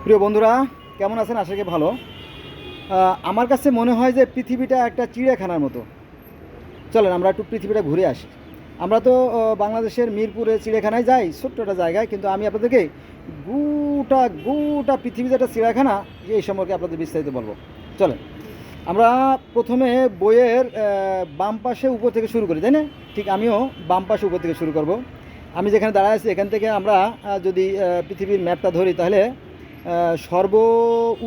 প্রিয় বন্ধুরা, কেমন আছেন? আশা করি ভালো। আমার কাছে মনে হয় যে পৃথিবীটা একটা চিড়িয়াখানার মতো। চলেন আমরা একটু পৃথিবীটা ঘুরে আসি। আমরা তো বাংলাদেশের মিরপুরে চিড়িয়াখানায় যাই, ছোট্ট একটা জায়গায়, কিন্তু আমি আপনাদেরকে গোটা গোটা পৃথিবী যে একটা চিড়িয়াখানা এই সম্পর্কে আপনাদের বিস্তারিত বলবো। চলেন আমরা প্রথমে বইয়ের বাম পাশে উপর থেকে শুরু করি, তাই না? ঠিক আমিও বাম পাশে উপর থেকে শুরু করব। আমি যেখানে দাঁড়ায় আছি এখান থেকে আমরা যদি পৃথিবীর ম্যাপটা ধরি, তাহলে সর্ব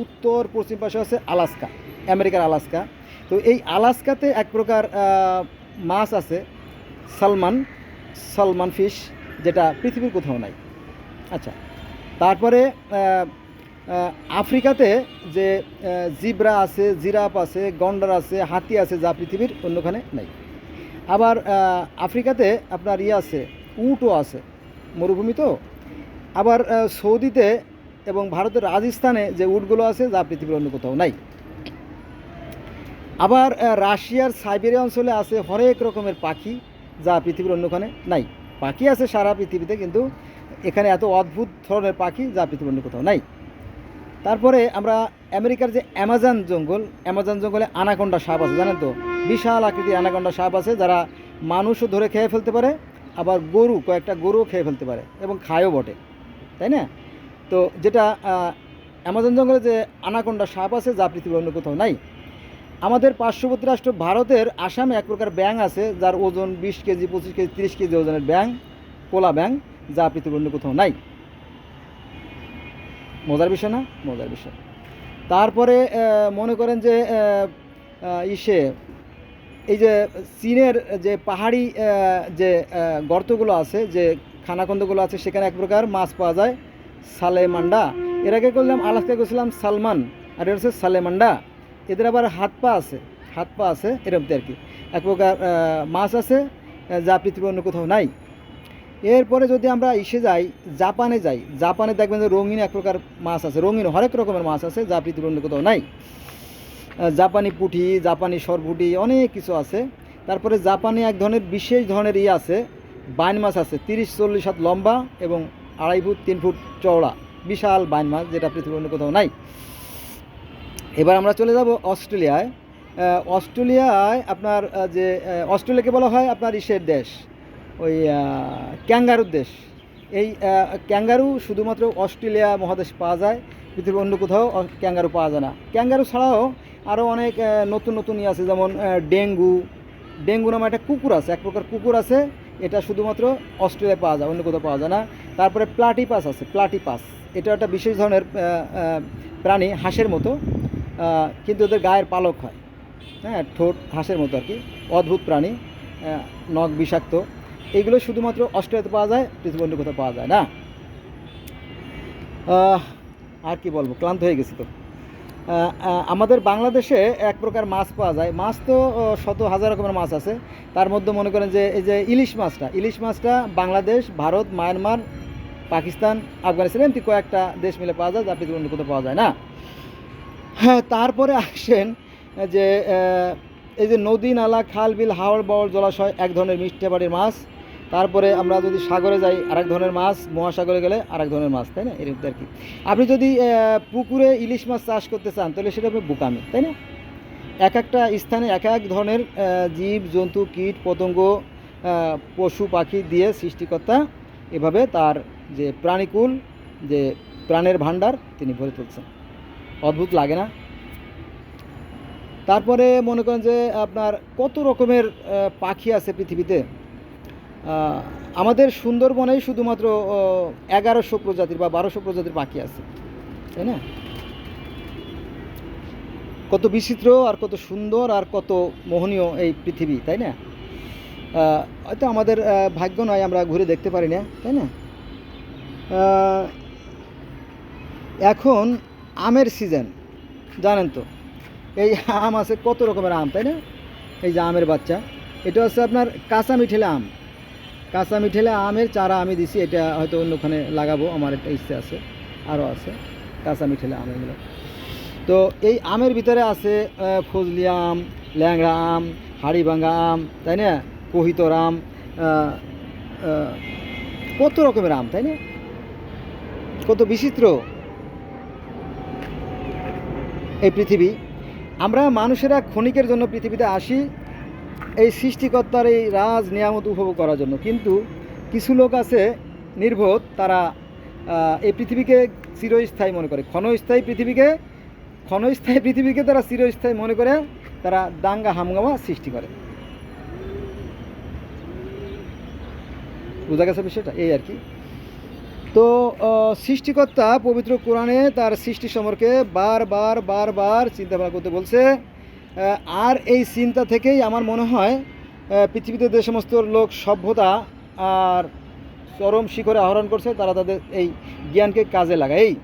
উত্তর পশ্চিম পাশে আছে আলাস্কা, আমেরিকার আলাস্কা। তো এই আলাস্কাতে এক প্রকার মাছ আছে, সালমান সালমান ফিশ, যেটা পৃথিবীর কোথাও নাই। আচ্ছা, তারপরে আফ্রিকাতে যে জিব্রা আছে, জিরাফ আছে, গন্ডার আছে, হাতি আছে, যা পৃথিবীর অন্যখানে নাই। আবার আফ্রিকাতে আপনার আছে, উটও আছে, মরুভূমি তো। আবার সৌদিতে এবং ভারতের রাজস্থানে যে উটগুলো আছে, যা পৃথিবীর অন্য কোথাও নাই। আবার রাশিয়ার সাইবেরিয়া অঞ্চলে আছে হরেক রকমের পাখি, যা পৃথিবীর অন্যখানে নাই। পাখি আছে সারা পৃথিবীতে, কিন্তু এখানে এত অদ্ভুত ধরনের পাখি যা পৃথিবীর অন্য কোথাও নাই। তারপরে আমরা আমেরিকার যে অ্যামাজন জঙ্গলে আনাকোন্ডা সাপ আছে, জানেন তো? বিশাল আকৃতির আনাকোন্ডা সাপ আছে, যারা মানুষও ধরে খেয়ে ফেলতে পারে, আবার কয়েকটা গরুও খেয়ে ফেলতে পারে এবং খায়ও বটে, তাই না? তো যেটা অ্যামাজন জঙ্গলে যে আনাকোন্ডা সাপ আছে, যা পৃথিবীর অন্য কোথাও নাই। আমাদের পার্শ্ববর্তী রাষ্ট্র ভারতের আসামে এক প্রকার ব্যাঙ আছে, যার ওজন 20 কেজি, 25 কেজি, 30 কেজি ওজনের ব্যাঙ, কোলা ব্যাঙ, যা পৃথিবীর অন্য কোথাও নাই। মজার বিষয় না? মজার বিষয়। তারপরে মনে করেন যে এই যে চীনের যে পাহাড়ি যে গর্তগুলো আছে, যে খানাখন্দগুলো আছে, সেখানে এক প্রকার মাছ পাওয়া যায়, সালেমান্ডা। এর আগে করলাম আলাস্কা গেছিলাম সালমান, আর এটা হচ্ছে সালেমান্ডা। এদের আবার হাত পা আছে এরকম আর কি, এক প্রকার মাছ আছে, যা পৃথিবীর অন্য কোথাও নাই। এরপরে যদি আমরা জাপানে দেখবেন যে রঙিন এক প্রকার মাছ আছে, রঙিন হরেক রকমের মাছ আছে, যা পৃথিবীর অন্য কোথাও নাই। জাপানি পুঁটি, জাপানি সরপুঁটি, অনেক কিছু আছে। তারপরে জাপানে এক ধরনের বিশেষ ধরনের আছে, বাইন মাছ আছে, 30-40 হাত লম্বা এবং 2.5 ফুট 3 ফুট চওড়া, বিশাল বাইন মাছ, যেটা পৃথিবীর অন্য কোথাও নাই। এবার আমরা চলে যাব অস্ট্রেলিয়ায়। অস্ট্রেলিয়ায় আপনার যে অস্ট্রেলিয়াকে বলা হয় আপনার দেশ, ওই ক্যাঙ্গারুর দেশ। এই ক্যাঙ্গারু শুধুমাত্র অস্ট্রেলিয়া মহাদেশ পাওয়া যায়, পৃথিবীর অন্য কোথাও ক্যাঙ্গারু পাওয়া যায় না। ক্যাঙ্গারু ছাড়াও আরও অনেক নতুন নতুন আছে, যেমন ডেঙ্গু নামে একটা কুকুর আছে, এক প্রকার কুকুর আছে, এটা শুধুমাত্র অস্ট্রেলিয়ায় পাওয়া যায়, অন্য কোথাও পাওয়া যায় না। তারপরে প্লাটিপাস আছে, এটা একটা বিশেষ ধরনের প্রাণী, হাঁসের মতো, কিন্তু ওদের গায়ের পালক হয়, হ্যাঁ, ঠোঁট হাঁসের মতো আর কি, অদ্ভুত প্রাণী, নখ বিষাক্ত। এইগুলো শুধুমাত্র অস্ট্রেলিয়াতে পাওয়া যায়, পৃথিবীর অন্য কোথাও পাওয়া যায় না। আর কি বলবো, ক্লান্ত হয়ে গেছি তো। আমাদের বাংলাদেশে এক প্রকার মাছ পাওয়া যায়, মাছ তো শত হাজার রকমের মাছ আছে। তার মধ্যে মনে করেন যে এই যে ইলিশ মাছটা বাংলাদেশ, ভারত, মায়ানমার, পাকিস্তান, আফগানিস্তান, এমনি কয়েকটা দেশ মিলে পাওয়া যায়, যা পৃথিবীর অন্য কোথাও পাওয়া যায় না। হ্যাঁ, তারপরে আসেন যে এই যে নদী, নালা, খাল, বিল, হাওড়, বাওড়, জলাশয়, এক ধরনের মিষ্টি বাড়ির মাছ। তারপরে আমরা যদি সাগরে যাই, আরেক ধরনের মাছ, মহাসাগরে গেলে আরেক ধরনের মাছ, তাই না? এরকম আর কি। আপনি যদি পুকুরে ইলিশ মাছ চাষ করতে চান, তাহলে সেটা হবে বোকামি, তাই না? এক একটা স্থানে এক এক ধরনের জীব জন্তু, কীট পতঙ্গ, পশু পাখি দিয়ে সৃষ্টিকর্তা এভাবে তার যে প্রাণীকুল, যে প্রাণের ভাণ্ডার তিনি ভরে তুলছেন। অদ্ভুত লাগে না? তারপরে মনে করেন যে আপনার কত রকমের পাখি আছে পৃথিবীতে। আমাদের সুন্দরবনেই শুধুমাত্র 1100 প্রজাতির বা 1200 প্রজাতির পাখি আছে, তাই না? কত বিচিত্র আর কত সুন্দর আর কত মোহনীয় এই পৃথিবী, তাই না? হয়তো আমাদের ভাগ্য নয়, আমরা ঘুরে দেখতে পারি না, তাই না? এখন আমের সিজন, জানেন তো? এই আম আছে, কত রকমের আম, তাই না? এই যে আমের বাচ্চা, এটা হচ্ছে আপনার কাঁচা মিঠেলে আমের চারা আমি দিছি, এটা হয়তো অন্যখানে লাগাবো, আমার একটা ইচ্ছে আছে, আরও আছে কাঁচা মিঠেলে আম এগুলো। তো এই আমের ভিতরে আছে ফজলি আম, ল্যাংড়া আম, হাড়িভাঙ্গা আম, তাই না? কহিতর আম, কত রকমের আম, তাই না? কত বিচিত্র। এই পৃথিবী, আমরা মানুষেরা ক্ষণিকের জন্য পৃথিবীতে আসি এই সৃষ্টিকর্তার এই রাজ নিয়ামত উপভোগ করার জন্য, কিন্তু কিছু লোক আছে নির্বোধ, তারা এই পৃথিবীকে চিরস্থায়ী মনে করে, ক্ষণস্থায়ী পৃথিবীকে তারা চিরস্থায়ী মনে করে, তারা দাঙ্গা হামগামা সৃষ্টি করে। বোঝা গেছে বিষয়টা? এই আর কি। তো সৃষ্টিকর্তা পবিত্র কোরআনে তার সৃষ্টি সম্পর্কে বারবার চিন্তা ভাবনা করতে বলছে। আর এই চিন্তা থেকেই আমার মনে হয় পৃথিবীতে যে সমস্ত লোক সভ্যতা আর চরম শিখরে আহরণ করছে, তারা তাদের এই জ্ঞানকে কাজে লাগায়। এই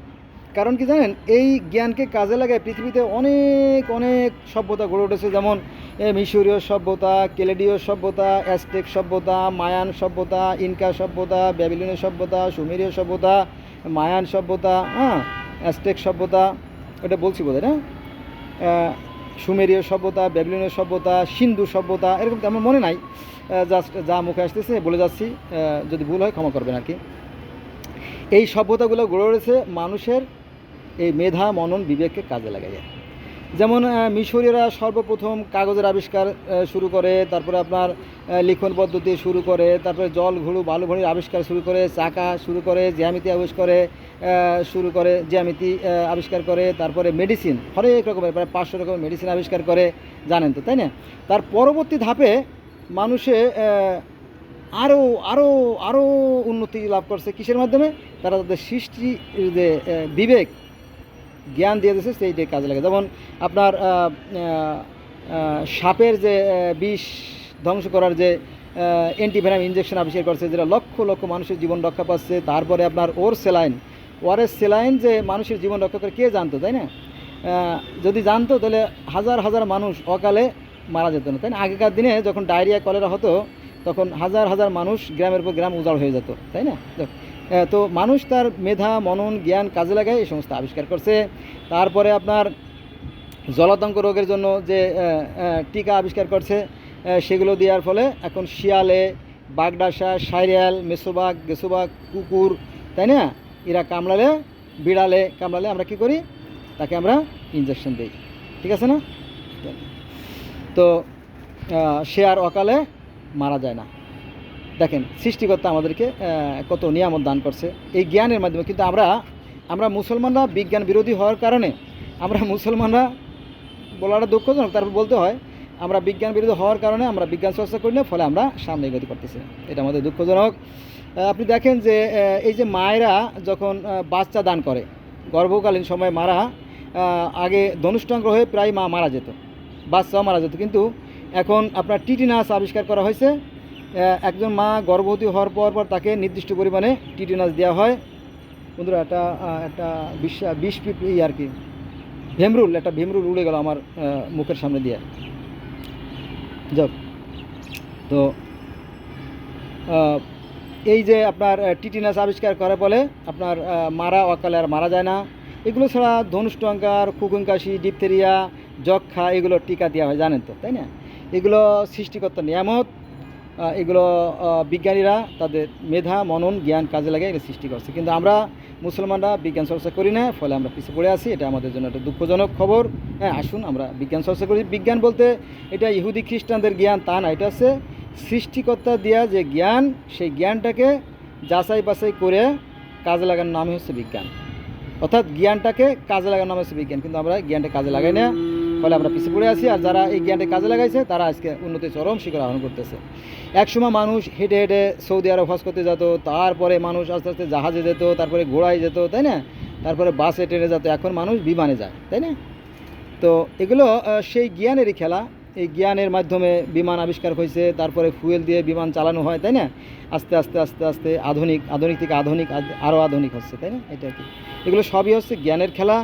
কারণ কি জানেন, এই জ্ঞানকে কাজে লাগায় পৃথিবীতে অনেক সভ্যতা গড়ে উঠেছে, যেমন মিশরীয় সভ্যতা, কেলেডীয় সভ্যতা, অ্যাজটেক সভ্যতা, মায়ান সভ্যতা, ইনকা সভ্যতা, ব্যাবিলনীয় সভ্যতা, সুমেরীয় সভ্যতা, মায়ান সভ্যতা, অ্যাজটেক সভ্যতা, এটা বলছি বোধহয় না, সুমেরীয় সভ্যতা, ব্যাবিলনীয় সভ্যতা, সিন্ধু সভ্যতা, এরকম আমার মনে নাই, জাস্ট যা মুখে আসতেছে বলে যাচ্ছি, যদি ভুল হয় ক্ষমা করবেন আর কি। এই সভ্যতাগুলো গড়ে উঠেছে মানুষের এই মেধা, মনন, বিবেককে কাজে লাগাইয়া। যেমন মিশরীয়রা সর্বপ্রথম কাগজের আবিষ্কার শুরু করে, তারপরে আপনার লিখন পদ্ধতি শুরু করে, তারপরে জল ঘুড়ু বালু ভরির আবিষ্কার শুরু করে, চাকা শুরু করে, জ্যামিতি আবিষ্কার করে, তারপরে মেডিসিন, হরেক রকমের প্রায় 500 রকমের মেডিসিন আবিষ্কার করে, জানেন তো, তাই না? তার পরবর্তী ধাপে মানুষে আরও আরও আরও উন্নতি লাভ করছে কিসের মাধ্যমে? তারা তাদের সৃষ্টির যে বিবেক, জ্ঞান দিয়ে দিয়েছে, সেইটাই কাজে লাগে। যেমন আপনার সাপের যে বিষ ধ্বংস করার যে অ্যান্টিভেনাম ইঞ্জেকশন আবিষ্কার করছে, যেটা লক্ষ লক্ষ মানুষের জীবন রক্ষা পাচ্ছে। তারপরে আপনার ওয়ারেস সেলাইন যে মানুষের জীবন রক্ষা করে, কে জানতো, তাই না? যদি জানতো তাহলে হাজার হাজার মানুষ অকালে মারা যেত না, তাই না? আগেকার দিনে যখন ডায়রিয়া কলেরা হতো, তখন হাজার হাজার মানুষ গ্রামের পর গ্রাম উজাড় হয়ে যেত, তাই না? তো মানুষ তার মেধা, মনন, জ্ঞান কাজে লাগায় এই সমস্ত আবিষ্কার করছে। তারপরে আপনার জলাতঙ্ক রোগের জন্য যে টিকা আবিষ্কার করছে, সেগুলো দেওয়ার ফলে এখন শিয়ালে, বাগডাসা, সাইরিয়াল, মেসোবাগ, গেসোবাগ, কুকুর, তাই না, এরা বিড়ালে কামড়ালে আমরা কি করি? তাকে আমরা ইঞ্জেকশন দিই, ঠিক আছে না? তো সে আর অকালে মারা যায় না। দেখেন সৃষ্টিকর্তা আমাদেরকে কত নিয়ামত দান করছে এই জ্ঞানের মাধ্যমে। কিন্তু আমরা মুসলমানরা বিজ্ঞান বিরোধী হওয়ার কারণে, আমরা মুসলমানরা বলাটা দুঃখজনক, তারপর বলতে হয়, আমরা বিজ্ঞান বিরোধী হওয়ার কারণে আমরা বিজ্ঞান চর্চা করি না, ফলে আমরা সামনে এগোতে পারতেছি না। এটা আমাদের দুঃখজনক। আপনি দেখেন যে এই যে মায়েরা যখন বাচ্চা দান করে, গর্ভকালীন সময় মারা, আগে ধনুষ্টাঙ্গ হয়ে প্রায় মা মারা যেত, বাচ্চাও মারা যেত, কিন্তু এখন আপনার টিটিনাস আবিষ্কার করা হয়েছে। একজন মা গর্ভবতী হওয়ার পর তাকে নির্দিষ্ট পরিমাণে টিটিনাস দেওয়া হয়। বন্ধুরা, একটা বিষ পিঁপড়ি আর কি, ভেমরুল উড়ে গেল আমার মুখের সামনে দিয়ে। যাক, তো এই যে আপনার টিটিনাস আবিষ্কার করার ফলে আপনার মারা অকালে আর মারা যায় না। এগুলো ছাড়া ধনুষ্টঙ্কার, খুকুনকাশি, ডিপথেরিয়া, যক্ষা, এগুলো টিকা দেওয়া হয়, জানেন তো, তাই না? এগুলো সৃষ্টিকর্তার নিয়ামত। এগুলো বিজ্ঞানীরা তাদের মেধা, মনন, জ্ঞান কাজে লাগে এটা সৃষ্টি করছে। কিন্তু আমরা মুসলমানরা বিজ্ঞান চর্চা করি না, ফলে আমরা পিছিয়ে পড়ে আছি। এটা আমাদের জন্য একটা দুঃখজনক খবর। হ্যাঁ, আসুন আমরা বিজ্ঞান চর্চা করি। বিজ্ঞান বলতে এটা ইহুদি খ্রিস্টানদের জ্ঞান তা না, এটা হচ্ছে সৃষ্টিকর্তা দেওয়া যে জ্ঞান, সেই জ্ঞানটাকে যাচাই বাছাই করে কাজে লাগানোর নামই হচ্ছে বিজ্ঞান। অর্থাৎ জ্ঞানটাকে কাজে লাগানোর নাম হচ্ছে বিজ্ঞান, কিন্তু আমরা জ্ঞানটা কাজে লাগাই না, ফলে আমরা পিছিয়ে পড়ে আছি। আর যারা এই জ্ঞানটা কাজে লাগাইছে তারা আজকে উন্নতির চরম শিখর আরোহণ করতেছে। একসময় মানুষ হেঁটে হেঁটে সৌদি আরব হজ করতে যেত, তারপরে মানুষ আস্তে আস্তে জাহাজে যেত, তারপরে ঘোড়ায় যেত, তাই না? তারপরে বাসে ট্রেনে যেত, এখন মানুষ বিমানে যায়, তাই না? তো এগুলো সেই জ্ঞানেরই খেলা। এই জ্ঞানের মাধ্যমে বিমান আবিষ্কার হয়েছে, তারপরে ফুয়েল দিয়ে বিমান চালানো হয়, তাই না? আস্তে আস্তে আস্তে আস্তে আধুনিক থেকে আধুনিক আরও আধুনিক হচ্ছে, তাই না? এটা কি, এগুলো সবই হচ্ছে জ্ঞানের খেলা।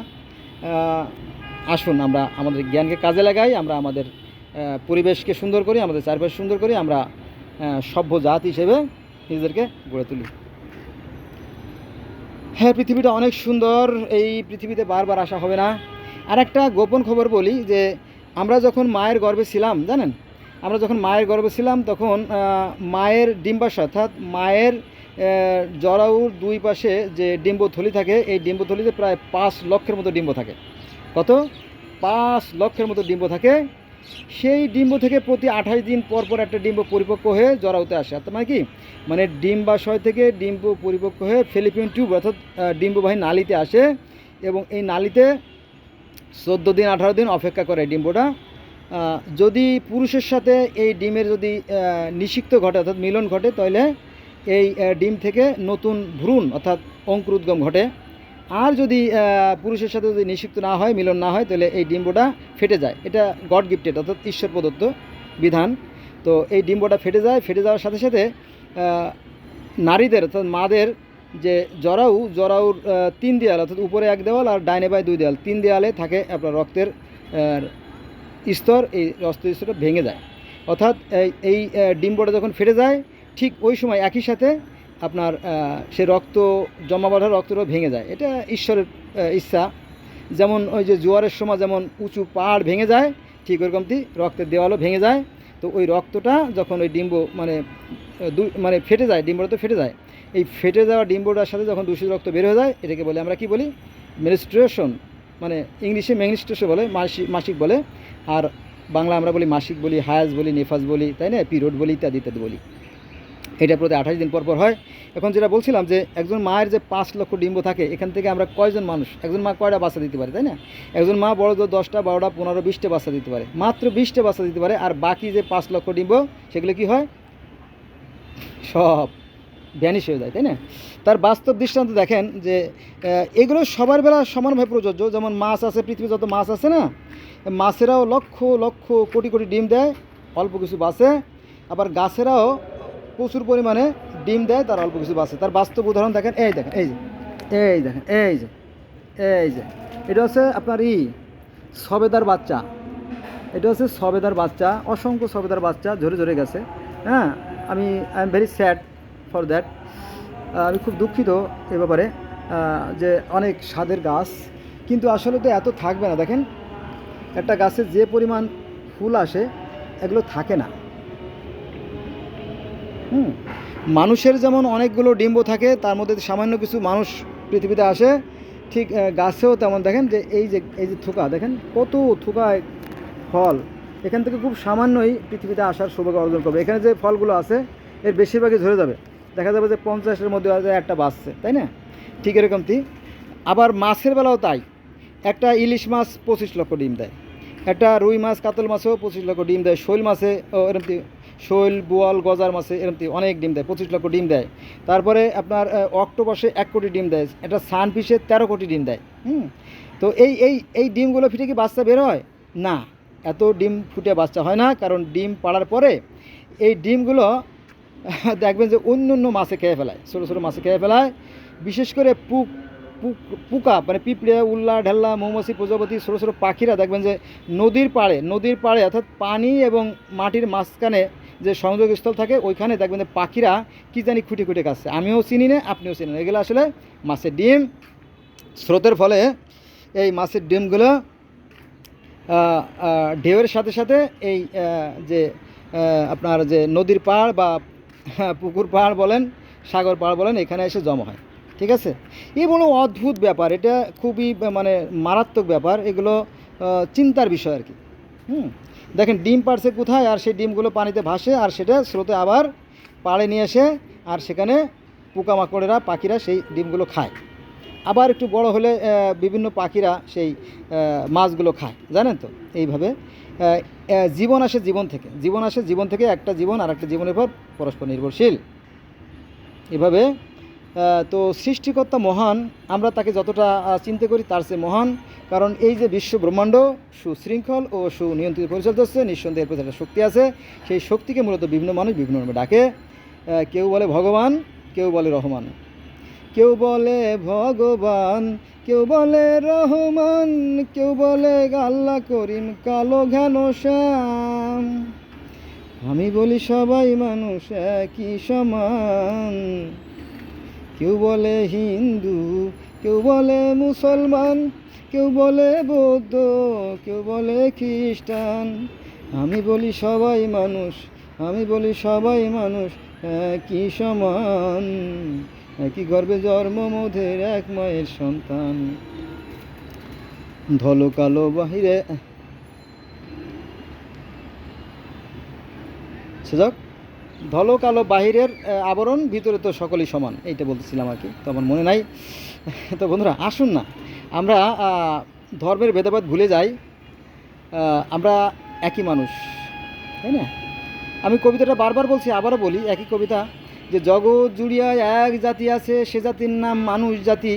আসুন আমরা আমাদের জ্ঞানকে কাজে লাগাই, আমরা আমাদের পরিবেশকে সুন্দর করি, আমাদের চারপাশ সুন্দর করি, আমরা সভ্য জাত হিসেবে নিজেদেরকে গড়ে তুলি। হ্যাঁ, পৃথিবীটা অনেক সুন্দর, এই পৃথিবীতে বারবার আসা হবে না। আর একটা গোপন খবর বলি যে আমরা যখন মায়ের গর্ভে ছিলাম, জানেন, আমরা যখন মায়ের গর্ভে ছিলাম তখন মায়ের ডিম্বাশয়, অর্থাৎ মায়ের জরায়ুর দুই পাশে যে ডিম্বথলি থাকে, এই ডিম্বথলিতে প্রায় 5 লক্ষের মতো ডিম্ব থাকে। কত? 5,00,000-এর মতো ডিম্ব থাকে। সেই ডিম্ব থেকে প্রতি 28 দিন পর পর একটা ডিম্ব পরিপক্ক হয়ে জরায়ুতে আসে। তার মানে কি, মানে ডিম্বাশয় থেকে ডিম্ব পরিপক্ক হয়ে ফেলিপিয়ান টিউব অর্থাৎ ডিম্ববাহী নালীতে আসে এবং এই নালীতে 14 দিন 18 দিন অপেক্ষা করে ডিম্বটা। যদি পুরুষের সাথে এই ডিমের যদি নিষিক্ত ঘটে অর্থাৎ মিলন ঘটে, তাহলে এই ডিম থেকে নতুন ভ্রূণ অর্থাৎ অঙ্কুরোদ্গম ঘটে। আর যদি পুরুষের সাথে যদি নিষিক্ত না হয়, মিলন না হয়, তাহলে এই ডিম্বটা ফেটে যায়। এটা গড গিফটেড অর্থাৎ ঈশ্বর প্রদত্ত বিধান। তো এই ডিম্বটা ফেটে যায়। ফেটে যাওয়ার সাথে সাথে নারীদের অর্থাৎ মাদের যে জরায়ুর 3 দেয়াল অর্থাৎ উপরে 1 দেওয়াল আর ডাইনে বাই 2 দেওয়াল, 3 দেয়ালে থাকে আপনার রক্তের স্তর। এই রক্তের স্তরটা ভেঙে যায়, অর্থাৎ এই ডিম্বটা যখন ফেটে যায় ঠিক ওই সময় একই সাথে আপনার সে রক্ত জমা বাঁধা রক্তটাও ভেঙে যায়। এটা ঈশ্বরের ইচ্ছা। যেমন ওই যে জোয়ারের সময় যেমন উঁচু পাহাড় ভেঙে যায়, ঠিক ওরকমটি রক্তের দেওয়ালও ভেঙে যায়। তো ওই রক্তটা যখন ওই ডিম্ব মানে ফেটে যায়, ডিম্বটা তো ফেটে যায়, এই ফেটে যাওয়া ডিম্বটার সাথে যখন দূষিত রক্ত বের হয়ে যায়, এটাকে বলে আমরা কি বলি, মেনস্ট্রুয়েশন। মানে ইংলিশে মেনস্ট্রুয়েশন বলে, মাসিক বলে, আর বাংলা আমরা বলি মাসিক বলি, হায়াজ বলি, নেফাস বলি, তাই না, পিরিয়ড বলি, ইত্যাদি ইত্যাদি বলি। এটা প্রতি 28 দিন পর পর হয়। এখন যেটা বলছিলাম যে একজন মায়ের যে 5,00,000 ডিম্ব থাকে, এখান থেকে আমরা কয়জন মানুষ, একজন মা কয়টা বাচ্চা দিতে পারে, তাই না? একজন মা বড় 10টা 12টা 15 20টা বাচ্চা দিতে পারে, মাত্র 20টা বাচ্চা দিতে পারে। আর বাকি যে 5,00,000 ডিম্ব সেগুলো কি হয়, সব ভ্যানিশ হয়ে যায়, তাই না? তার বাস্তব দৃষ্টান্ত দেখেন যে এগুলো সবার বেলা সমানভাবে প্রযোজ্য। যেমন মাছ আছে, পৃথিবীর যত মাছ আছে না, মাছেরাও লক্ষ লক্ষ কোটি কোটি ডিম দেয়, অল্প কিছু বাঁচে। আবার গাছেরাও প্রচুর পরিমাণে ডিম দেয়, তার অল্প কিছু বাঁচে। তার বাস্তব উদাহরণ দেখেন, এই দেখেন, এই যে এটা হচ্ছে আপনার সবেদার বাচ্চা। এটা হচ্ছে সবেদার বাচ্চা, অসংখ্য সবেদার বাচ্চা ঝরে ঝরে গেছে। হ্যাঁ, I am very sad for that. আমি খুব দুঃখিত এ ব্যাপারে যে অনেক স্বাদের গাছ, কিন্তু আসলে তো এত থাকবে না। দেখেন, একটা গাছে যে পরিমাণ ফুল আসে, এগুলো থাকে না। মানুষের যেমন অনেকগুলো ডিম্ব থাকে, তার মধ্যে সামান্য কিছু মানুষ পৃথিবীতে আসে, ঠিক গাছেও তেমন। দেখেন যে এই যে থোকা, দেখেন কত থোকায় ফল, এখান থেকে খুব সামান্যই পৃথিবীতে আসার সৌভাগ্য অর্জন করবে। এখানে যে ফলগুলো আছে এর বেশিরভাগই ঝরে যাবে, দেখা যাবে যে 50-এর মধ্যে একটা বাঁচছে, তাই না? ঠিক এরকমটি আবার মাছের বেলাও তাই। একটা ইলিশ মাছ 25,00,000 ডিম দেয়, একটা রুই মাছ কাতল মাছেও 25,00,000 ডিম দেয়, শৈল মাছে এরকমটি, শৈল বোয়াল গজার মাছে এরকমটি অনেক ডিম দেয়, 25,00,000 ডিম দেয়। তারপরে আপনার অক্টোপাসে 1 কোটি ডিম দেয়, একটা সানফিশে 13 কোটি ডিম দেয়। তো এই ডিমগুলো ফিটে কি বাচ্চা বের হয় না? এত ডিম ফুটে বাচ্চা হয় না, কারণ ডিম পাড়ার পরে এই ডিমগুলো দেখবেন যে অন্য মাছে খেয়ে ফেলায়, ছোটো ছোটো মাছে খেয়ে ফেলায়। বিশেষ করে পোকা, মানে পিঁপড়ে, উল্লা, ঢেল্লা, মৌমাছি, প্রজাপতি, ছোটো ছোটো পাখিরা দেখবেন যে নদীর পাড়ে অর্থাৎ পানি এবং মাটির মাঝখানে যে সংযোগস্থল থাকে, ওইখানে দেখবেন যে পাখিরা কী জানি খুঁটে খুঁটে খাচ্ছে। আমিও চিনি না, আপনিও চিনি না। এগুলো আসলে মাছের ডিম। স্রোতের ফলে এই মাছের ডিমগুলো ঢেউয়ের সাথে সাথে এই যে আপনার যে নদীর পাড় বা পুকুর পাড় বলেন, সাগর পাড় বলেন, এখানে এসে জমা হয়। ঠিক আছে, এই বড় অদ্ভুত ব্যাপার, এটা খুবই মানে মারাত্মক ব্যাপার। এগুলো চিন্তার বিষয় আর কি। দেখেন ডিম পাড়ছে কোথায়, আর সেই ডিমগুলো পানিতে ভাসে, আর সেটা স্রোতে আবার পাড়ে নিয়ে এসে, আর সেখানে পোকামাকড়েরা, পাখিরা সেই ডিমগুলো খায়। আবার একটু বড় হলে বিভিন্ন পাখিরা সেই মাছগুলো খায়, জানেন তো? এইভাবে জীবন আসে জীবন থেকে, একটা জীবন আর একটা জীবনের উপর পরস্পর নির্ভরশীল। এভাবে তো সৃষ্টিকর্তা মহান, আমরা তাকে যতটা চিন্তা করি তার চেয়ে মহান। কারণ এই যে বিশ্ব ব্রহ্মাণ্ড সুশৃঙ্খল ও সুনিয়ন্ত্রিত পরিচালিত হচ্ছে, নিঃসন্দেহের প্রতি একটা শক্তি আছে। সেই শক্তিকে মূলত বিভিন্ন মানুষ বিভিন্ন নামে ডাকে। কেউ বলে ভগবান, কেউ বলে রহমান, কেউ বলে ভগবান, কেউ বলে রহমান, কেউ বলে আল্লাহ করিম, কালো ঘন শ্যাম। আমি বলি সবাই মানুষ একই সমান। কেউ বলে হিন্দু, কেউ বলে মুসলমান, কেউ বলে বৌদ্ধ, কেউ বলে খ্রিস্টান। আমি বলি সবাই মানুষ, একই সমান। একই গর্ভে জন্ম মোদের এক মায়ের সন্তান। ধলো কালো বাহিরে সেজক ধলো কালো বাহিরের আবরণ, ভিতরে তো সকলেই সমান, এইটা বলতেছিলাম আর কি, তো আমার মনে নাই। তো বন্ধুরা আসুন না আমরা ধর্মের ভেদাভেদ ভুলে যাই, আমরা একই মানুষ, তাই না? আমি কবিতাটা বারবার বলছি, আবারও বলি একই কবিতা, যে জগৎ জুড়িয়া এক জাতি আছে, সে জাতির নাম মানুষ জাতি,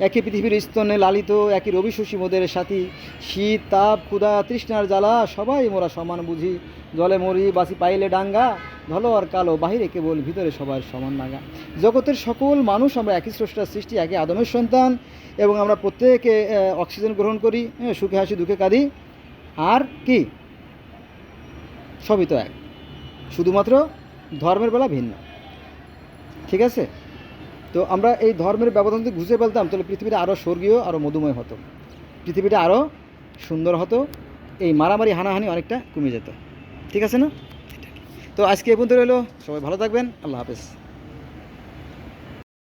একই পৃথিবীর স্তনে লালিত, একই রবি শশী মোদের সাথী, শীত তাপ ক্ষুধা তৃষ্ণার জ্বালা, সবাই মোরা সমান বুঝি, জলে মরি বাসি পাইলে ডাঙ্গা, ধলো আর কালো বাহিরে কেবল, ভিতরে সবার সমান নাগা। জগতের সকল মানুষ আমরা একই স্রষ্টার সৃষ্টি, একই আদমের সন্তান, এবং আমরা প্রত্যেকে অক্সিজেন গ্রহণ করি, সুখে হাসি দুঃখে কাঁদি, আর কি সবই তো এক, শুধুমাত্র ধর্মের বেলা ভিন্ন। ঠিক আছে? তো আমরা এই ধর্মের ব্যবধান যদি বুঝে ফেলতাম, তাহলে পৃথিবীটা আরও স্বর্গীয়, আরও মধুময় হতো, পৃথিবীটা আরও সুন্দর হতো, এই মারামারি হানাহানি অনেকটা কমে যেত। ঠিক আছে না? তো আজকে এ পর্যন্ত রইলো, সবাই ভালো থাকবেন, আল্লাহ হাফেজ।